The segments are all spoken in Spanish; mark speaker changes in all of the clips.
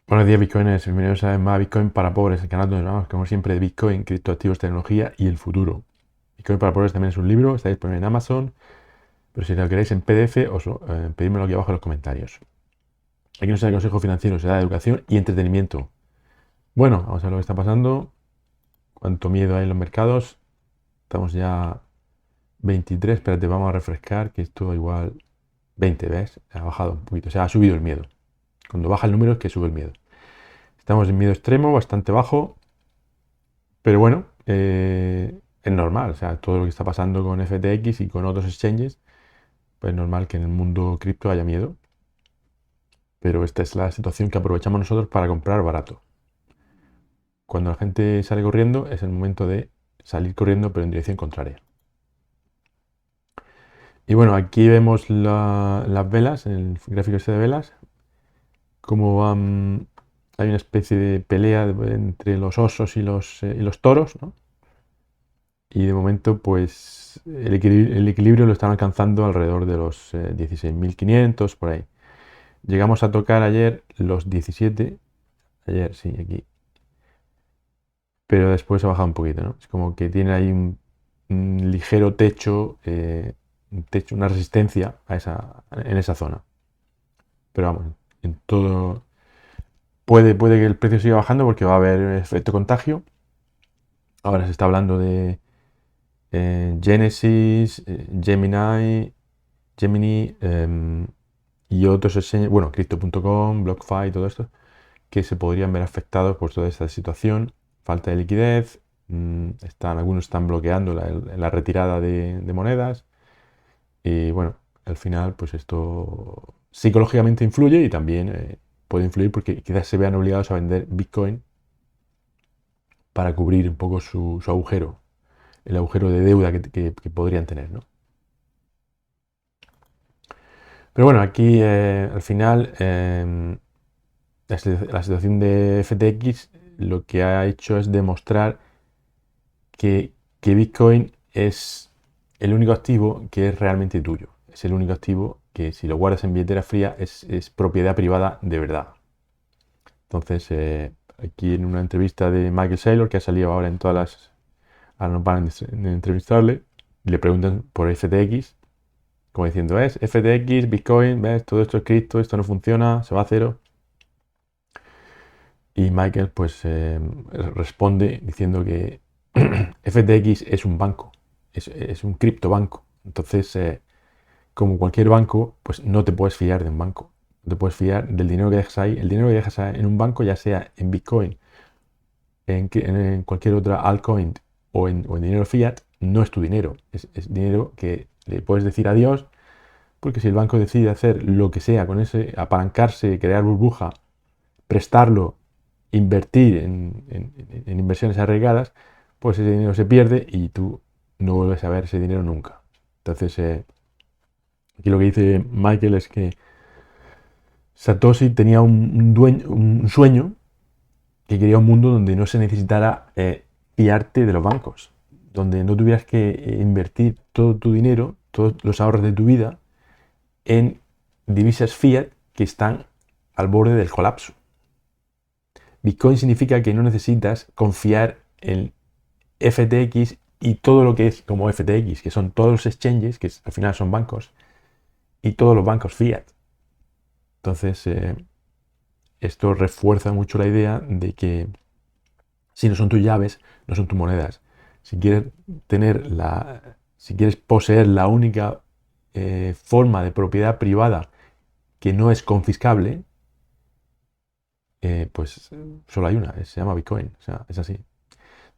Speaker 1: Buenos días, Bitcoiners. Bienvenidos a más Bitcoin para pobres, el canal donde hablamos, como siempre, de Bitcoin, criptoactivos, tecnología y el futuro. Bitcoin para pobres también es un libro, está disponible en Amazon, pero si lo queréis en PDF, pedídmelo aquí abajo en los comentarios. Aquí nos da el consejo financiero, se da educación y entretenimiento. Bueno, vamos a ver lo que está pasando. Cuánto miedo hay en los mercados. Estamos ya 23, espérate, vamos a refrescar, que esto igual 20, ¿ves? Ha bajado un poquito, o sea, ha subido el miedo. Cuando baja el número es que sube el miedo. Estamos en miedo extremo, bastante bajo. Pero bueno, es normal, o sea, todo lo que está pasando con FTX y con otros exchanges, pues es normal que en el mundo cripto haya miedo, pero esta es la situación que aprovechamos nosotros para comprar barato. Cuando la gente sale corriendo, es el momento de salir corriendo, pero en dirección contraria. Y bueno, aquí vemos las velas, en el gráfico este de velas, cómo van, hay una especie de pelea entre los osos y los toros, ¿no? Y de momento, pues el equilibrio lo están alcanzando alrededor de los 16.500 por ahí. Llegamos a tocar ayer los 17, ayer sí, aquí, pero después ha bajado un poquito, ¿no? Es como que tiene ahí un ligero techo, una resistencia en esa zona. Pero vamos, en todo puede que el precio siga bajando porque va a haber efecto contagio. Ahora se está hablando de Genesis, Gemini y otros exchanges, bueno, Crypto.com, BlockFi, todo esto, que se podrían ver afectados por toda esta situación. Falta de liquidez, algunos están bloqueando la retirada de monedas y bueno, al final pues esto psicológicamente influye y también puede influir porque quizás se vean obligados a vender Bitcoin para cubrir un poco su agujero, el agujero de deuda que podrían tener, ¿no? Pero bueno, aquí al final la situación de FTX lo que ha hecho es demostrar que Bitcoin es el único activo que es realmente tuyo. Es el único activo que si lo guardas en billetera fría es propiedad privada de verdad. Entonces, aquí en una entrevista de Michael Saylor, que ha salido ahora en todas las... Ahora no paran de entrevistarle, le preguntan por FTX, como diciendo, es FTX, Bitcoin, ves, todo esto es cripto, esto no funciona, se va a cero. Y Michael pues responde diciendo que FTX es un banco, es un criptobanco. Entonces, como cualquier banco, pues no te puedes fiar de un banco. No te puedes fiar del dinero que dejas ahí. El dinero que dejas en un banco, ya sea en Bitcoin, en cualquier otra altcoin o en dinero fiat, no es tu dinero. Es dinero que le puedes decir adiós, porque si el banco decide hacer lo que sea con ese, apalancarse, crear burbuja, prestarlo, invertir en inversiones arriesgadas, pues ese dinero se pierde y tú no vuelves a ver ese dinero nunca. Entonces, aquí lo que dice Michael es que Satoshi tenía un sueño, que quería un mundo donde no se necesitara fiarte de los bancos, donde no tuvieras que invertir todo tu dinero, todos los ahorros de tu vida en divisas fiat que están al borde del colapso. Bitcoin significa que no necesitas confiar en FTX y todo lo que es como FTX, que son todos los exchanges, que al final son bancos, y todos los bancos fiat. Entonces, esto refuerza mucho la idea de que si no son tus llaves, no son tus monedas. Si quieres si quieres poseer la única forma de propiedad privada que no es confiscable, pues solo hay una, se llama Bitcoin. O sea, es así.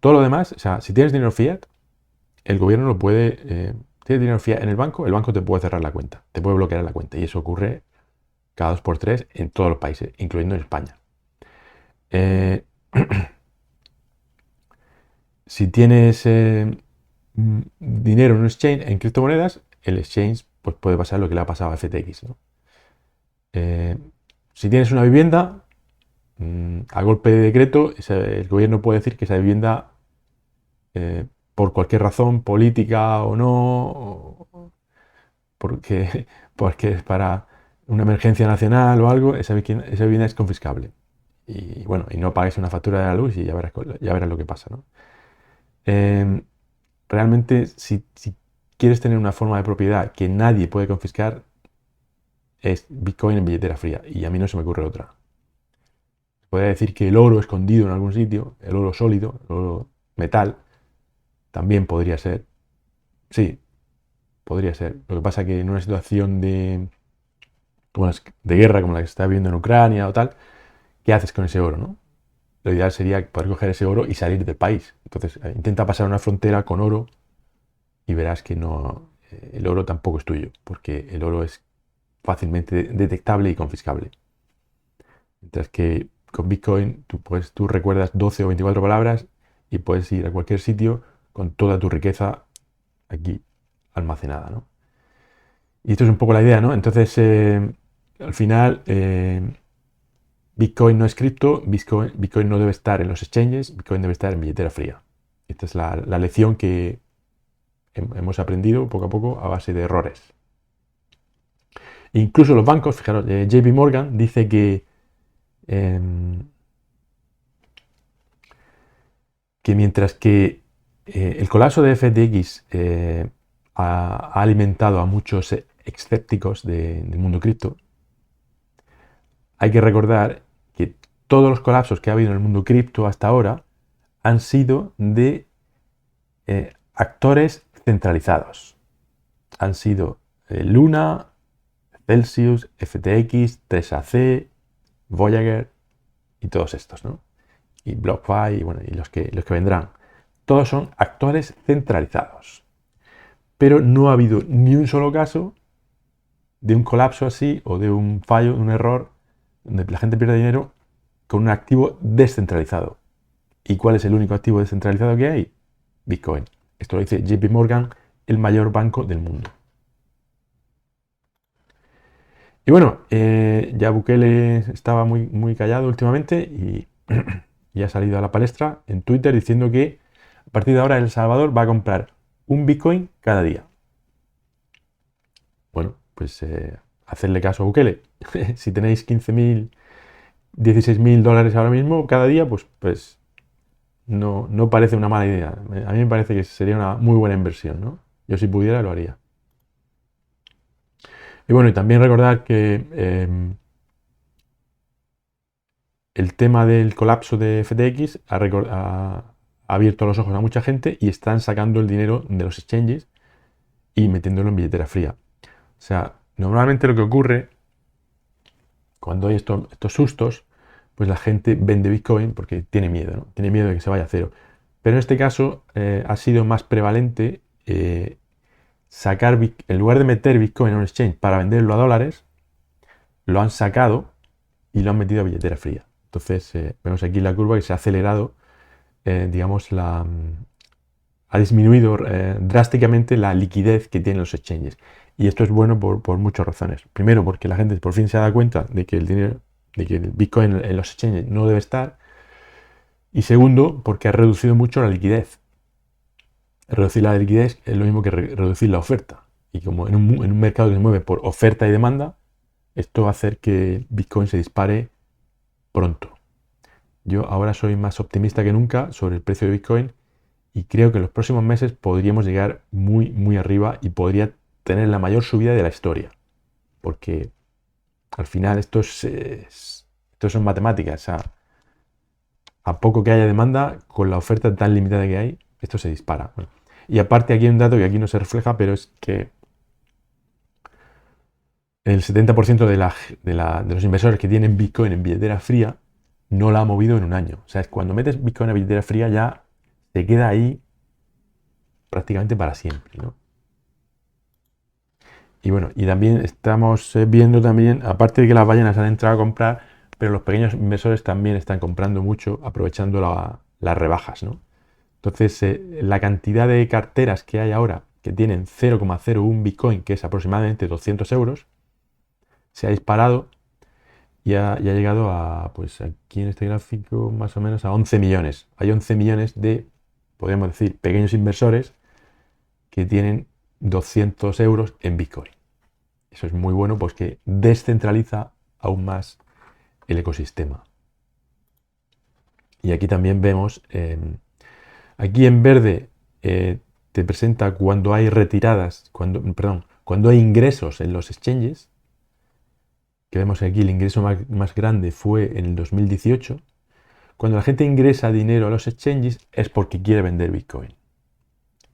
Speaker 1: Todo lo demás, o sea, si tienes dinero fiat, el gobierno lo puede. Tienes dinero fiat en el banco te puede cerrar la cuenta, te puede bloquear la cuenta. Y eso ocurre cada 2 por 3 en todos los países, incluyendo en España. Eh, si tienes dinero en un exchange, en criptomonedas, el exchange pues, puede pasar lo que le ha pasado a FTX, ¿no? Eh, si tienes una vivienda, a golpe de decreto, el gobierno puede decir que esa vivienda, por cualquier razón, política o no, porque es para una emergencia nacional o algo, esa vivienda es confiscable. y bueno, y no pagues una factura de la luz y ya verás lo que pasa, ¿no? Eh, realmente, si quieres tener una forma de propiedad que nadie puede confiscar, es Bitcoin en billetera fría. Y a mí no se me ocurre otra. Podría decir que el oro escondido en algún sitio, el oro sólido, el oro metal, también podría ser. Sí, podría ser. Lo que pasa es que en una situación de guerra como la que se está viviendo en Ucrania o tal, ¿qué haces con ese oro, no? Lo ideal sería poder coger ese oro y salir del país. Entonces, intenta pasar una frontera con oro y verás que no, el oro tampoco es tuyo, porque el oro es fácilmente detectable y confiscable. Mientras que con Bitcoin tú recuerdas 12 o 24 palabras y puedes ir a cualquier sitio con toda tu riqueza aquí almacenada, ¿no? Y esto es un poco la idea, ¿no? Entonces, al final, Bitcoin no es cripto, Bitcoin no debe estar en los exchanges, Bitcoin debe estar en billetera fría. Esta es la lección que hemos aprendido poco a poco a base de errores. Incluso los bancos, fijaros, JP Morgan dice que mientras que el colapso de FTX ha alimentado a muchos escépticos del mundo cripto, hay que recordar que todos los colapsos que ha habido en el mundo cripto hasta ahora han sido de actores centralizados. Han sido Luna, Celsius, FTX, 3AC, Voyager y todos estos, ¿no? Y BlockFi y, bueno, y los que vendrán. Todos son actores centralizados. Pero no ha habido ni un solo caso de un colapso así o de un fallo, de un error, donde la gente pierde dinero con un activo descentralizado. ¿Y cuál es el único activo descentralizado que hay? Bitcoin. Esto lo dice JP Morgan, el mayor banco del mundo. Y bueno, ya Bukele estaba muy, muy callado últimamente y ha salido a la palestra en Twitter diciendo que a partir de ahora El Salvador va a comprar un Bitcoin cada día. Bueno, pues hacerle caso a Bukele. Si tenéis 15.000, 16.000 dólares ahora mismo cada día, pues no parece una mala idea. A mí me parece que sería una muy buena inversión, ¿no? Yo si pudiera lo haría. Y bueno, y también recordar que el tema del colapso de FTX ha abierto los ojos a mucha gente y están sacando el dinero de los exchanges y metiéndolo en billetera fría. O sea, normalmente lo que ocurre cuando hay estos sustos, pues la gente vende Bitcoin porque tiene miedo, ¿no? Tiene miedo de que se vaya a cero. Pero en este caso ha sido más prevalente en lugar de meter Bitcoin en un exchange para venderlo a dólares, lo han sacado y lo han metido a billetera fría. Entonces vemos aquí la curva que se ha acelerado, digamos, ha disminuido drásticamente la liquidez que tienen los exchanges. Y esto es bueno por muchas razones. Primero, porque la gente por fin se da cuenta de que el Bitcoin en los exchanges no debe estar. Y segundo, porque ha reducido mucho la liquidez. Reducir la liquidez es lo mismo que reducir la oferta. Y como en un mercado que se mueve por oferta y demanda, esto va a hacer que Bitcoin se dispare pronto. Yo ahora soy más optimista que nunca sobre el precio de Bitcoin y creo que en los próximos meses podríamos llegar muy, muy arriba y podría tener la mayor subida de la historia. Porque al final esto son matemáticas. O sea, a poco que haya demanda, con la oferta tan limitada que hay, esto se dispara. Bueno, y aparte aquí hay un dato que aquí no se refleja, pero es que el 70% de los inversores que tienen Bitcoin en billetera fría no la ha movido en un año. O sea, cuando metes Bitcoin a billetera fría ya se queda ahí prácticamente para siempre, ¿no? Y bueno, y también estamos viendo también, aparte de que las ballenas han entrado a comprar, pero los pequeños inversores también están comprando mucho, aprovechando las rebajas, ¿no? Entonces, la cantidad de carteras que hay ahora que tienen 0,01 Bitcoin, que es aproximadamente 200 euros, se ha disparado y ha llegado a, pues aquí en este gráfico, más o menos a 11 millones. Hay 11 millones de, podríamos decir, pequeños inversores que tienen 200 euros en Bitcoin. Eso es muy bueno porque descentraliza aún más el ecosistema. Y aquí también vemos, aquí en verde te presenta cuando hay retiradas, cuando hay ingresos en los exchanges, que vemos aquí el ingreso más grande fue en el 2018. Cuando la gente ingresa dinero a los exchanges es porque quiere vender Bitcoin.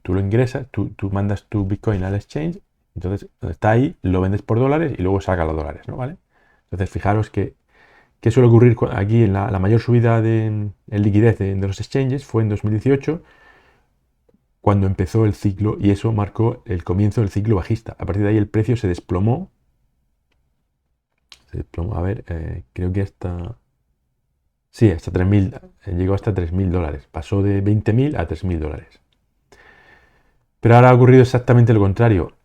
Speaker 1: Tú lo ingresas, tú mandas tu Bitcoin al exchange, entonces está ahí, lo vendes por dólares y luego saca los dólares, ¿no? ¿Vale? Entonces fijaros que ¿qué suele ocurrir aquí en la mayor subida en liquidez de los exchanges? Fue en 2018, cuando empezó el ciclo, y eso marcó el comienzo del ciclo bajista. A partir de ahí el precio se desplomó. A ver, creo que hasta... Sí, hasta 3.000, llegó hasta 3.000 dólares. Pasó de 20.000 a 3.000 dólares. Pero ahora ha ocurrido exactamente lo contrario.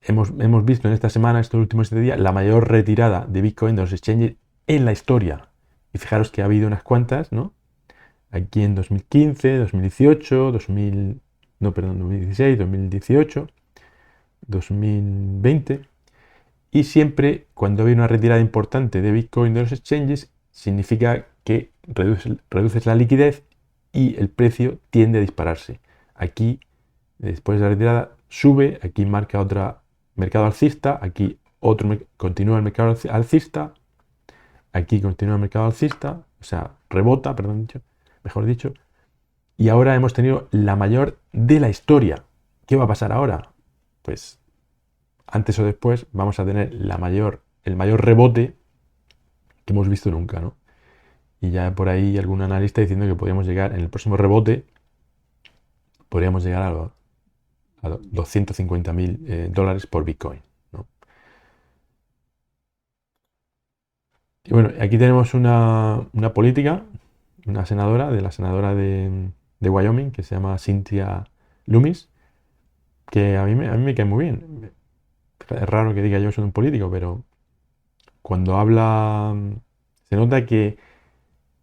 Speaker 1: Hemos visto en esta semana, estos últimos 7 días, la mayor retirada de Bitcoin de los exchanges en la historia. Y fijaros que ha habido unas cuantas, ¿no? Aquí en 2015, 2018, 2016, 2018, 2020. Y siempre cuando hay una retirada importante de Bitcoin de los exchanges, significa que reduces la liquidez y el precio tiende a dispararse. Aquí, después de la retirada, sube, aquí marca otro mercado alcista, aquí continúa el mercado alcista, aquí continúa el mercado alcista, o sea, rebota, mejor dicho, y ahora hemos tenido la mayor de la historia. ¿Qué va a pasar ahora? Pues antes o después vamos a tener el mayor rebote que hemos visto nunca, ¿no? Y ya por ahí algún analista diciendo que podríamos llegar, en el próximo rebote, podríamos llegar a 250.000 dólares por Bitcoin, ¿no? Y bueno, aquí tenemos una política, una senadora, la senadora de Wyoming, que se llama Cynthia Lummis, que a mí me cae muy bien. Es raro que diga yo soy un político, pero cuando habla se nota que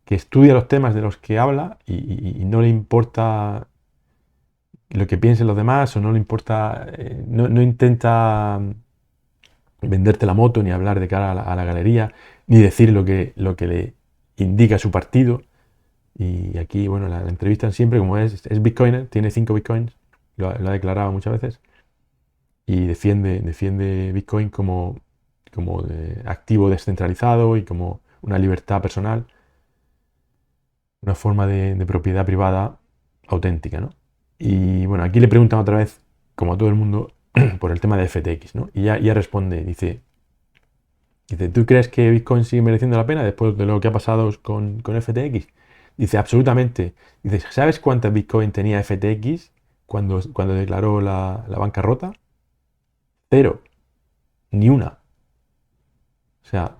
Speaker 1: estudia los temas de los que habla y no le importa lo que piensen los demás o no le importa, no intenta venderte la moto ni hablar de cara a la galería ni decir lo que le indica su partido. Y aquí, bueno, la entrevistan siempre como es Bitcoiner, tiene 5 Bitcoins, lo ha declarado muchas veces y defiende Bitcoin como activo descentralizado y como una libertad personal, una forma de propiedad privada auténtica, ¿no? Y bueno, aquí le preguntan otra vez, como a todo el mundo, por el tema de FTX, ¿no? Y ya responde, dice, ¿tú crees que Bitcoin sigue mereciendo la pena después de lo que ha pasado con FTX? Dice, absolutamente. Dice, ¿sabes cuántas Bitcoin tenía FTX cuando declaró la bancarrota? Cero, ni una. O sea,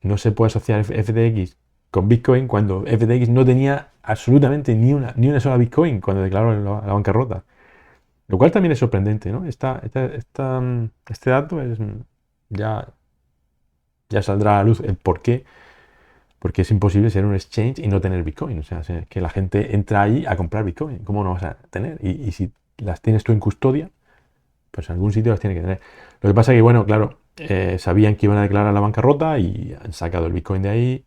Speaker 1: no se puede asociar FTX con Bitcoin cuando FTX no tenía absolutamente ni una sola Bitcoin cuando declaró la bancarrota. Lo cual también es sorprendente, ¿no? Este dato ya, ya saldrá a la luz el por qué. Porque es imposible ser un exchange y no tener Bitcoin. O sea, que la gente entra ahí a comprar Bitcoin. ¿Cómo no vas a tener? Y si las tienes tú en custodia, pues en algún sitio las tiene que tener. Lo que pasa es que, bueno, claro, sabían que iban a declarar la bancarrota y han sacado el Bitcoin de ahí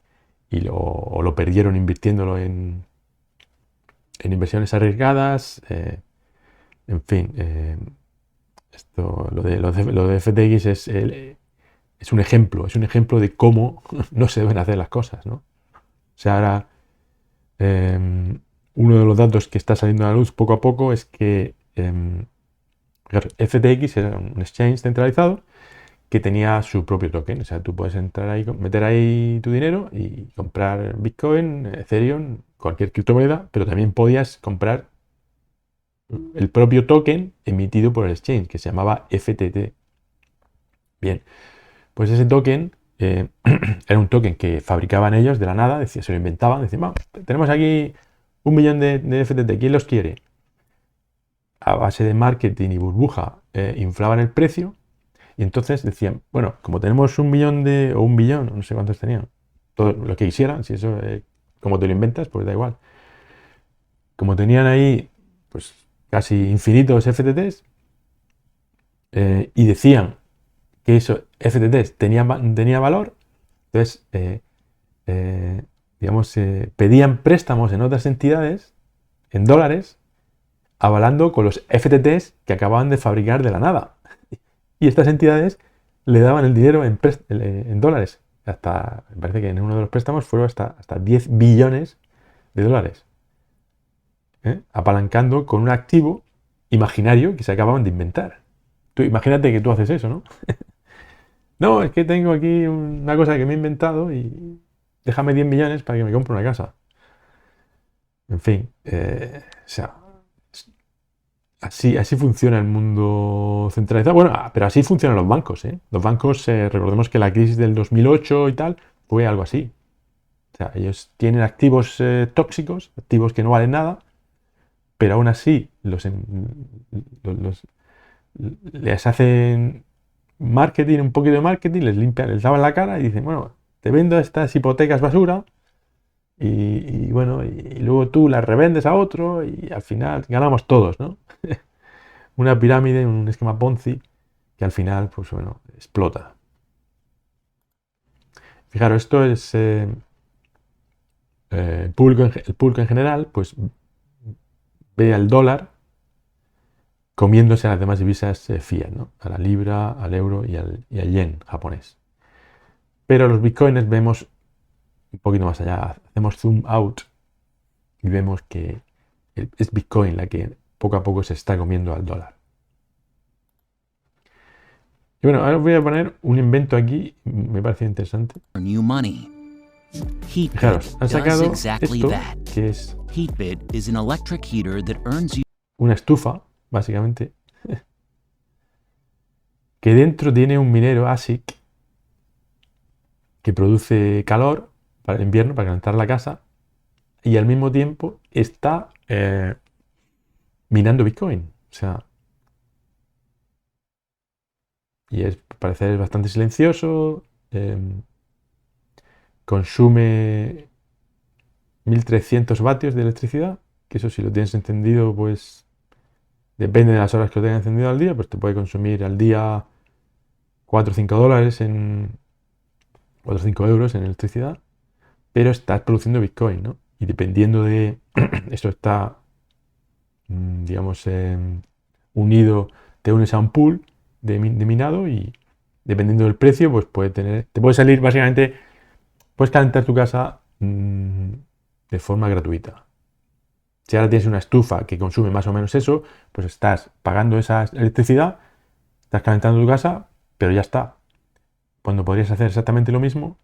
Speaker 1: o lo perdieron invirtiéndolo en inversiones arriesgadas. En fin, lo de FTX es un ejemplo de cómo no se deben hacer las cosas, ¿no? O sea, ahora uno de los datos que está saliendo a la luz poco a poco es que FTX era un exchange centralizado que tenía su propio token. O sea, tú puedes entrar ahí, meter ahí tu dinero y comprar Bitcoin, Ethereum, cualquier criptomoneda, pero también podías comprar el propio token emitido por el exchange, que se llamaba FTT. Bien, pues ese token era un token que fabricaban ellos de la nada, se lo inventaban, decían, "Bueno, tenemos aquí 1 millón de FTT, ¿quién los quiere?". A base de marketing y burbuja inflaban el precio y entonces decían, bueno, como tenemos 1 millón o 1 billón, no sé cuántos tenían, todo lo que quisieran, si eso, como te lo inventas, pues da igual. Como tenían ahí, pues casi infinitos FTTs y decían que esos FTTs tenía valor, entonces digamos, pedían préstamos en otras entidades, en dólares, avalando con los FTTs que acababan de fabricar de la nada. Y estas entidades le daban el dinero en dólares. Hasta, me parece que en uno de los préstamos fueron hasta 10 billones de dólares. Apalancando con un activo imaginario que se acababan de inventar. Tú, imagínate que tú haces eso, ¿no? No, es que tengo aquí una cosa que me he inventado y déjame 10 millones para que me compre una casa. En fin, o sea, así funciona el mundo centralizado. Bueno, pero así funcionan los bancos, ¿eh? Los bancos, recordemos que la crisis del 2008 y tal fue algo así. O sea, ellos tienen activos tóxicos, activos que no valen nada, pero aún así les hacen marketing, un poquito de marketing, les limpian, les lavan la cara y dicen, bueno, te vendo estas hipotecas basura y bueno, y luego tú las revendes a otro y al final ganamos todos, ¿no? Una pirámide, un esquema Ponzi que al final, pues bueno, explota. Fijaros, esto es el público en general, pues ve al dólar comiéndose a las demás divisas fiat, ¿no? A la libra, al euro y al yen japonés. Pero los bitcoins vemos un poquito más allá, hacemos zoom out y vemos que es Bitcoin la que poco a poco se está comiendo al dólar. Y bueno, ahora os voy a poner un invento aquí, me parece interesante.
Speaker 2: New money.
Speaker 1: Fijaros, han sacado
Speaker 2: exactly
Speaker 1: esto,
Speaker 2: that.
Speaker 1: que es
Speaker 2: Heatbit is an electric heater that earns you
Speaker 1: una estufa, básicamente, que dentro tiene un minero ASIC que produce calor para el invierno, para calentar la casa, y al mismo tiempo está minando Bitcoin. O sea, y parece bastante silencioso, consume 1300 vatios de electricidad, que eso si lo tienes encendido, pues depende de las horas que lo tengas encendido al día, pues te puede consumir al día 4 o 5 dólares 4 o 5 euros en electricidad, pero estás produciendo Bitcoin, ¿no? Y dependiendo de esto está, digamos, unido, te unes a un pool de minado y dependiendo del precio, pues te puede salir básicamente, puedes calentar tu casa de forma gratuita. Si ahora tienes una estufa que consume más o menos eso, pues estás pagando esa electricidad, estás calentando tu casa, pero ya está. Cuando podrías hacer exactamente lo mismo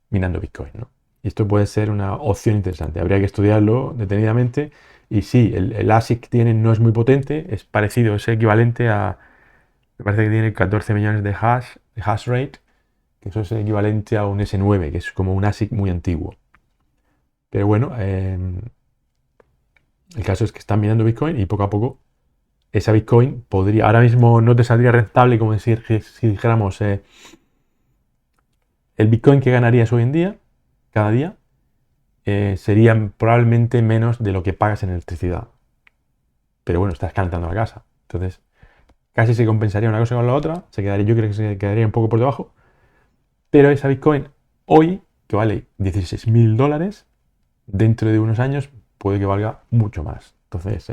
Speaker 1: minando Bitcoin, ¿no? Y esto puede ser una opción interesante. Habría que estudiarlo detenidamente. Y sí, el ASIC que tiene no es muy potente, es parecido, es equivalente a, me parece que tiene 14 millones de hash rate, que eso es equivalente a un S9, que es como un ASIC muy antiguo. Pero bueno, el caso es que están minando Bitcoin y poco a poco esa Bitcoin podría, ahora mismo no te saldría rentable como decir, si dijéramos el Bitcoin que ganarías hoy en día, cada día, sería probablemente menos de lo que pagas en electricidad. Pero bueno, estás calentando la casa. Entonces, casi se compensaría una cosa con la otra, yo creo que se quedaría un poco por debajo. Pero esa Bitcoin hoy, que vale 16.000 dólares, dentro de unos años puede que valga mucho más. Entonces,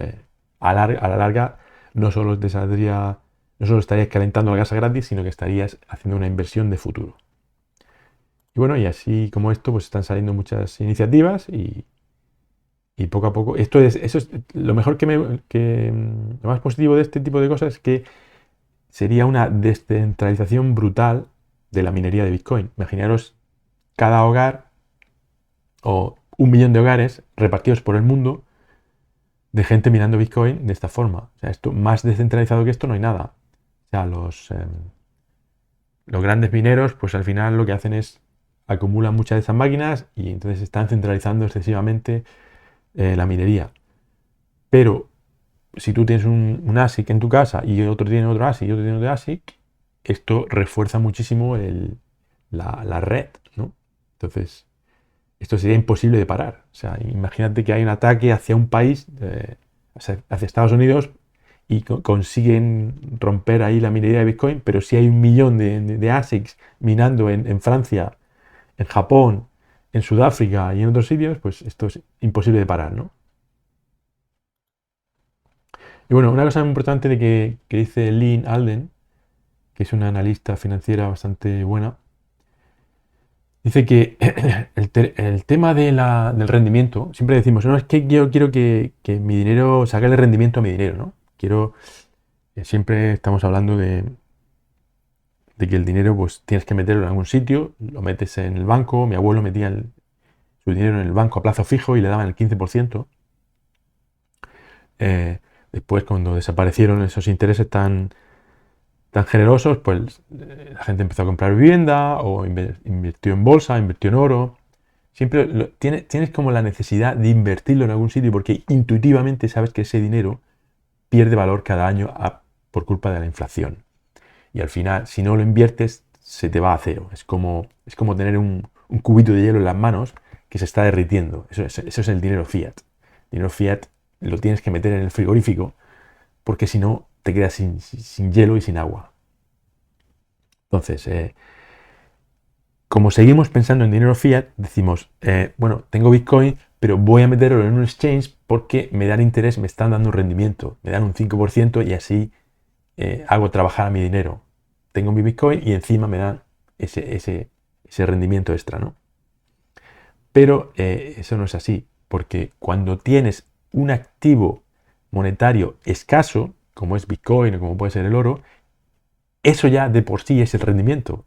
Speaker 1: a la larga, no solo estarías calentando la casa gratis, sino que estarías haciendo una inversión de futuro. Y bueno, y así como esto, pues están saliendo muchas iniciativas y poco a poco, eso es lo mejor lo más positivo de este tipo de cosas es que sería una descentralización brutal de la minería de Bitcoin. Imaginaros cada hogar o 1 millón de hogares repartidos por el mundo de gente minando Bitcoin de esta forma. O sea, esto más descentralizado que esto no hay nada. O sea, los grandes mineros, pues al final lo que hacen es acumulan muchas de esas máquinas y entonces están centralizando excesivamente la minería. Pero si tú tienes un ASIC en tu casa y otro tiene otro ASIC y otro tiene otro ASIC, esto refuerza muchísimo la red, ¿no? Entonces, esto sería imposible de parar. O sea, imagínate que hay un ataque hacia un país, hacia Estados Unidos, y consiguen romper ahí la minería de Bitcoin, pero si hay 1 millón de ASICs minando en Francia, en Japón, en Sudáfrica y en otros sitios, pues esto es imposible de parar, ¿no? Y bueno, una cosa muy importante que dice Lynn Alden, que es una analista financiera bastante buena, dice que el tema del rendimiento, siempre decimos, no, es que yo quiero que mi dinero, sacarle rendimiento a mi dinero, ¿no? Siempre estamos hablando de que el dinero pues tienes que meterlo en algún sitio, lo metes en el banco, mi abuelo metía su dinero en el banco a plazo fijo y le daban el 15%. Después, cuando desaparecieron esos intereses tan generosos, pues la gente empezó a comprar vivienda o invirtió en bolsa, invirtió en oro. Siempre tienes como la necesidad de invertirlo en algún sitio porque intuitivamente sabes que ese dinero pierde valor cada año por culpa de la inflación. Y al final, si no lo inviertes, se te va a cero. Es como tener un cubito de hielo en las manos que se está derritiendo. Eso es el dinero fiat. El dinero fiat lo tienes que meter en el frigorífico porque si no te quedas sin hielo y sin agua. Entonces, como seguimos pensando en dinero fiat, decimos, bueno, tengo Bitcoin, pero voy a meterlo en un exchange porque me dan interés, me están dando un rendimiento, me dan un 5% y así hago trabajar a mi dinero. Tengo mi Bitcoin y encima me dan ese rendimiento extra, ¿no? Pero eso no es así, porque cuando tienes un activo monetario escaso, como es Bitcoin o como puede ser el oro, eso ya de por sí es el rendimiento.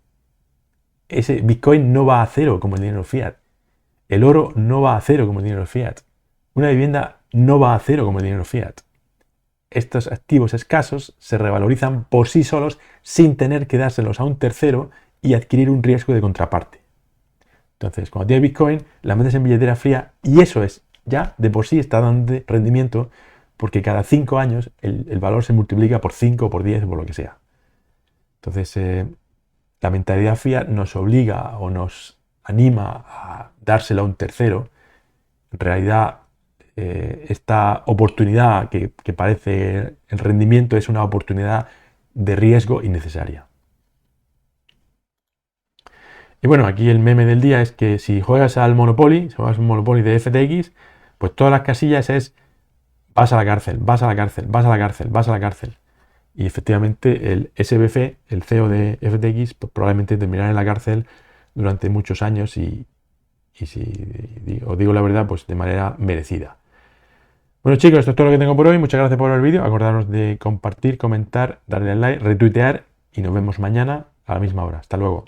Speaker 1: Ese Bitcoin no va a cero como el dinero fiat. El oro no va a cero como el dinero fiat. Una vivienda no va a cero como el dinero fiat. Estos activos escasos se revalorizan por sí solos sin tener que dárselos a un tercero y adquirir un riesgo de contraparte. Entonces, cuando tienes Bitcoin, la metes en billetera fría y eso es, ya de por sí está dando rendimiento porque cada 5 años el valor se multiplica por 5 o por 10 o por lo que sea. Entonces, la mentalidad fiat nos obliga o nos anima a dárselo a un tercero. En realidad, esta oportunidad que parece el rendimiento es una oportunidad de riesgo innecesaria. Y bueno, aquí el meme del día es que si juegas al Monopoly, si juegas un Monopoly de FTX, pues todas las casillas es vas a la cárcel, vas a la cárcel, vas a la cárcel, vas a la cárcel. Y efectivamente el SBF, el CEO de FTX, pues probablemente terminará en la cárcel durante muchos años y si os digo la verdad, pues de manera merecida. Bueno chicos, esto es todo lo que tengo por hoy. Muchas gracias por ver el vídeo. Acordaros de compartir, comentar, darle al like, retuitear y nos vemos mañana a la misma hora. Hasta luego.